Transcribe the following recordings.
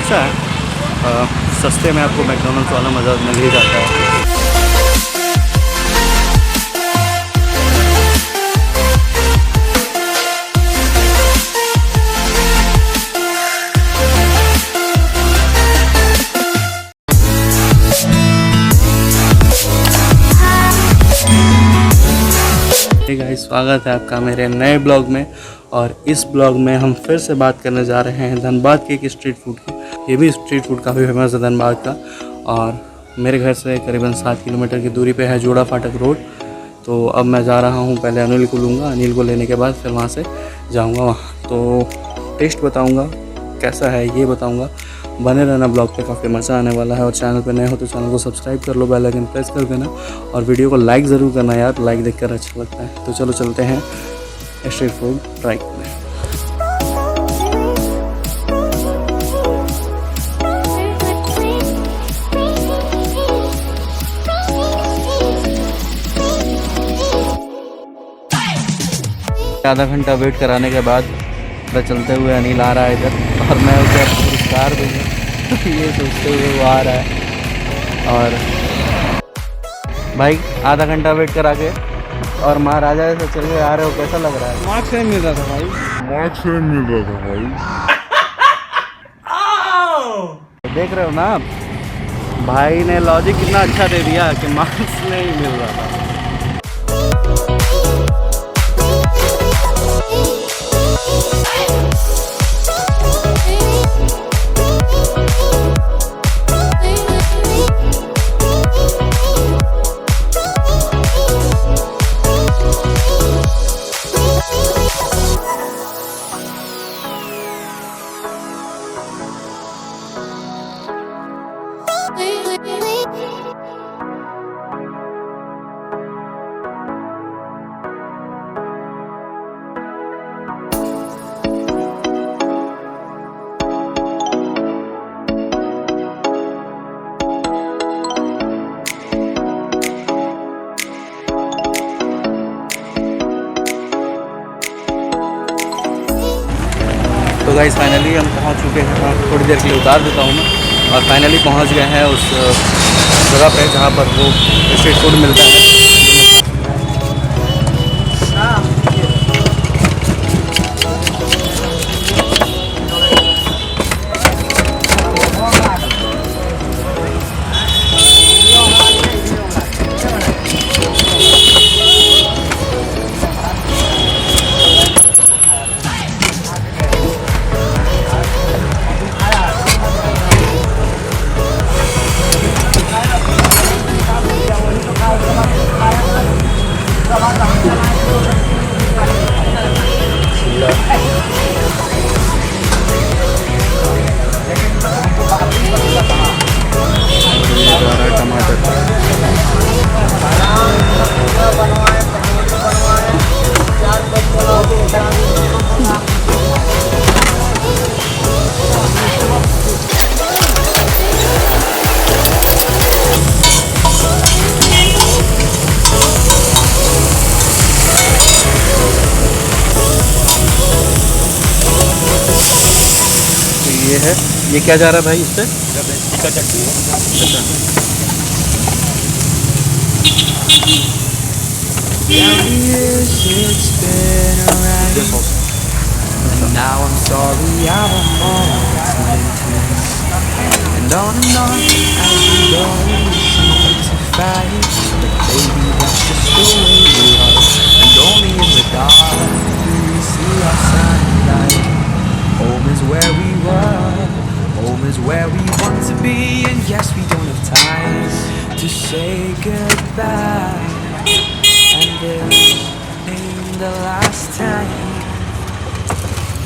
अच्छा है, सस्ते में आपको मैकडोनल्ड्स वाला मज़ा मिल ही जाता है। हे गाइस, स्वागत है आपका मेरे नए ब्लॉग में। और इस ब्लॉग में हम फिर से बात करने जा रहे हैं धनबाद के एक स्ट्रीट फूड की। ये भी स्ट्रीट फूड काफ़ी फेमस है धनबाद का। और मेरे घर से करीबन 7 किलोमीटर की दूरी पे है जोड़ा फाटक रोड। तो अब मैं जा रहा हूँ, पहले अनिल को लूँगा, अनिल को लेने के बाद फिर वहाँ से जाऊँगा वहाँ। तो टेस्ट बताऊँगा कैसा है ये बताऊँगा। बने रहना ब्लॉग पे, काफ़ी मज़ा आने वाला है। और चैनल पे नए हो तो चैनल को सब्सक्राइब कर लो, बेल आइकन प्रेस कर देना और वीडियो को लाइक ज़रूर करना यार, लाइक देखकर अच्छा लगता है। तो चलो चलते हैं स्ट्रीट फूड ट्राई करने। आधा घंटा वेट कराने के बाद चलते हुए अनिल आ रहा है इधर, और मैं उसे पुरस्कार दूँगा ये सोचते हुए वो आ रहा है। और भाई आधा घंटा वेट करा के और महाराजा से चल के आ रहे हो, कैसा लग रहा है? मार्क्स नहीं मिल रहा था भाई, मार्क्स नहीं मिल रहा था भाई। देख रहे हो ना आप, भाई ने लॉजिक कितना अच्छा दे दिया कि मार्क्स नहीं मिल रहा था। तो गाइस फाइनली हम पहुंच चुके हैं, थोड़ी देर के लिए उतार देता हूं मैं। और फाइनली पहुंच गए हैं उस जगह पे जहां पर वो स्ट्रीट फूड मिलता है। ये है, ये क्या जा रहा है भाई इससे? टिक्का चटनी है। Home is where we were, home is where we want to be, and yes, we don't have time to say goodbye. And this ain't the last time.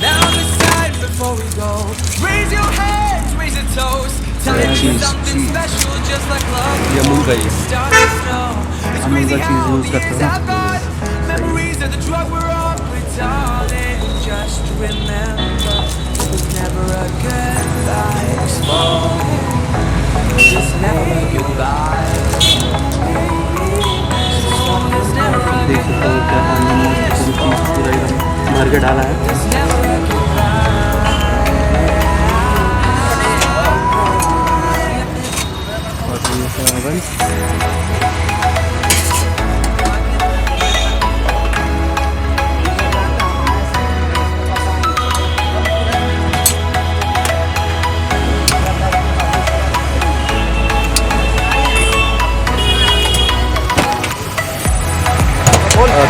Now decide before we go. Raise your hands, raise a toast. Time is something special, just like love. Start to snow. It's crazy how years have gone. Memories of the drug we're on, but darling, just remember. Never a goodbye. It's never a goodbye. It's never a goodbye. भर के डाला है। It's never a goodbye.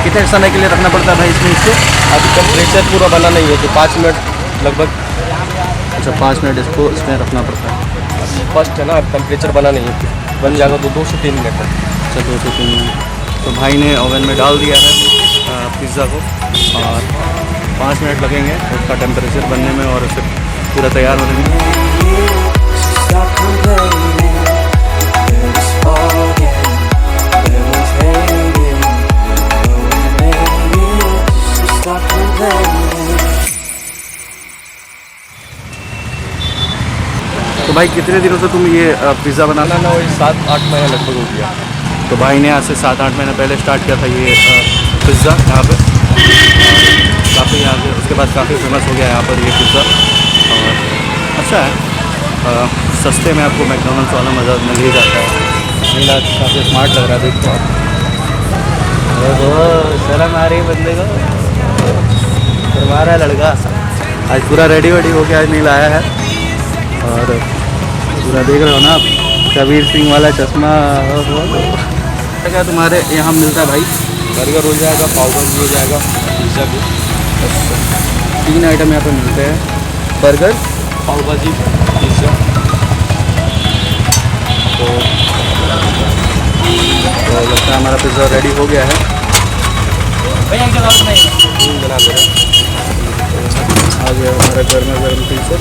कितने समय के लिए रखना पड़ता है भाई इसमें इसको? अभी टेम्परेचर पूरा बना नहीं है तो 5 मिनट लगभग। अच्छा 5 मिनट इसको इसमें रखना पड़ता है। फर्स्ट है ना, टेम्परेचर बना नहीं है, बन जाएगा तो 2 से 3 मिनट है। अच्छा 2 से 3 मिनट। तो भाई ने ओवन में डाल दिया है पिज़्ज़ा को और 5 मिनट लगेंगे उसका टेम्परेचर बनने में और उसे पूरा तैयार होने में। Stop complaining, let us forget, let us hate it, but we made it, so stop complaining. तो भाई कितने दिनों से तुम ये पिज़्ज़ा बनाना? ना वही 7-8 महीने लगभग हो गया। तो भाई ने आज से 7-8 महीने पहले स्टार्ट किया था ये पिज़्ज़ा यहाँ पे, काफ़ी यहाँ पे उसके बाद काफ़ी फेमस हो गया यहाँ पर ये पिज़्ज़ा और अच्छा है। सस्ते में आपको मैकडोनल्ड्स वाला मज़ा मिल ही जाता है। नीला काफ़ी स्मार्ट लग रहा है देखो आप। शर्म आ रही है बंदे को, शर्मा रहा है लड़का। आज पूरा रेडी वेडी हो गया, आज नीला आया है और पूरा देख रहे हो ना आप, कबीर सिंह वाला चश्मा। क्या तुम्हारे यहाँ मिलता है भाई? बर्गर हो जाएगा, पाव भाजी हो जाएगा, पिज़्ज़ा भी। 3 आइटम यहाँ पे मिलते हैं, बर्गर, पाव भाजी, पिज़्ज़ा। तो लगता है हमारा पिज़्ज़ा रेडी हो गया है। बना दे रहे हैं। आ गया हमारा गर्मा गर्म pizza.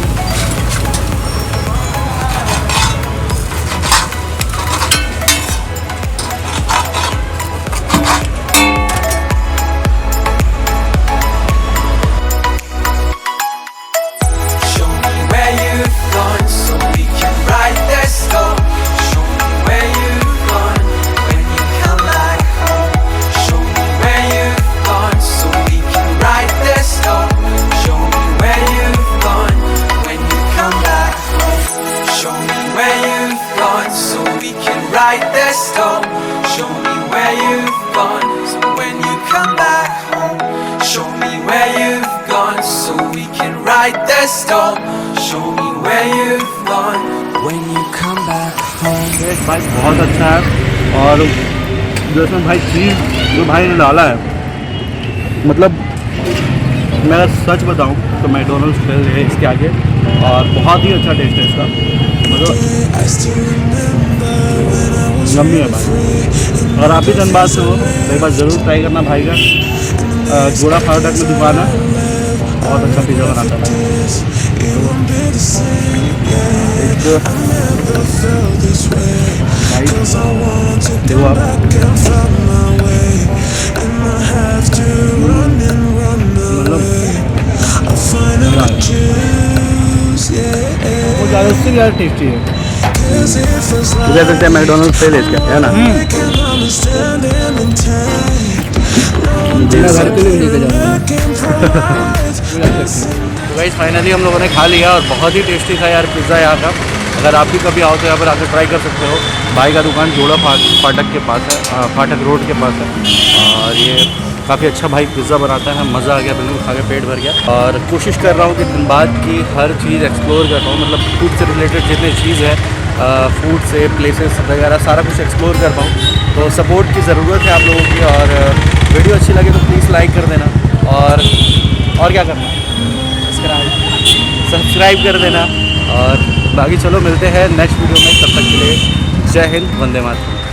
Show me where you've gone so we can write their story. Show me where you've gone when you come back home. Show me where you've gone so we can write their story. Show me where you've gone when you come back home. Show me where you've gone so we can write their story. Show me where you've gone so when you come back home. Show me where you've gone so we can write their story. Show me where you've gone when you come back home. Taste भाई बहुत अच्छा है और जो इसमें भाई चीज़ जो भाई ने डाला है, मतलब मैं सच बताऊं तो मैकडोनल्ड्स फेल है इसके आगे और बहुत ही अच्छा टेस्ट है इसका, मतलब यम्मी है भाई। अगर आप भी धनबाद से हो तो एक बार ज़रूर ट्राई करना भाई का। जोड़ा फाटक में दुकान है, बहुत अच्छा पिज़्ज़ा बनाता है भाई। देखो आप, वो ज़्यादा उससे ज़्यादा टेस्टी है। मुझे लगता है मैकडोनल्ड्स फेल है इसका, है ना? मेरा घर के लिए लेके जाऊँगा। तो गाइस फाइनली हम लोगों ने खा लिया और बहुत ही टेस्टी था यार पिज़्ज़ा यहाँ का। अगर आप भी कभी आओ तो यहाँ पर आकर ट्राई कर सकते हो। भाई का दुकान जोड़ा फाटक के पास है, फाटक रोड के पास है और ये काफ़ी अच्छा भाई पिज़्ज़ा बनाता है। मज़ा आ गया, बिल्कुल खा के पेट भर गया और कोशिश कर रहा हूँ कि धनबाद की हर चीज़ एक्सप्लोर कर पाऊँ, मतलब फूड से रिलेटेड जितनी चीज़ है, फूड से प्लेसेस वगैरह सारा कुछ एक्सप्लोर कर पाऊँ। तो सपोर्ट की ज़रूरत है आप लोगों की और वीडियो अच्छी लगे तो प्लीज़ लाइक कर देना और क्या करना, सब्सक्राइब कर देना और बाकी चलो मिलते हैं नेक्स्ट वीडियो में। तब तक के लिए जय हिंद, वंदे मातरम।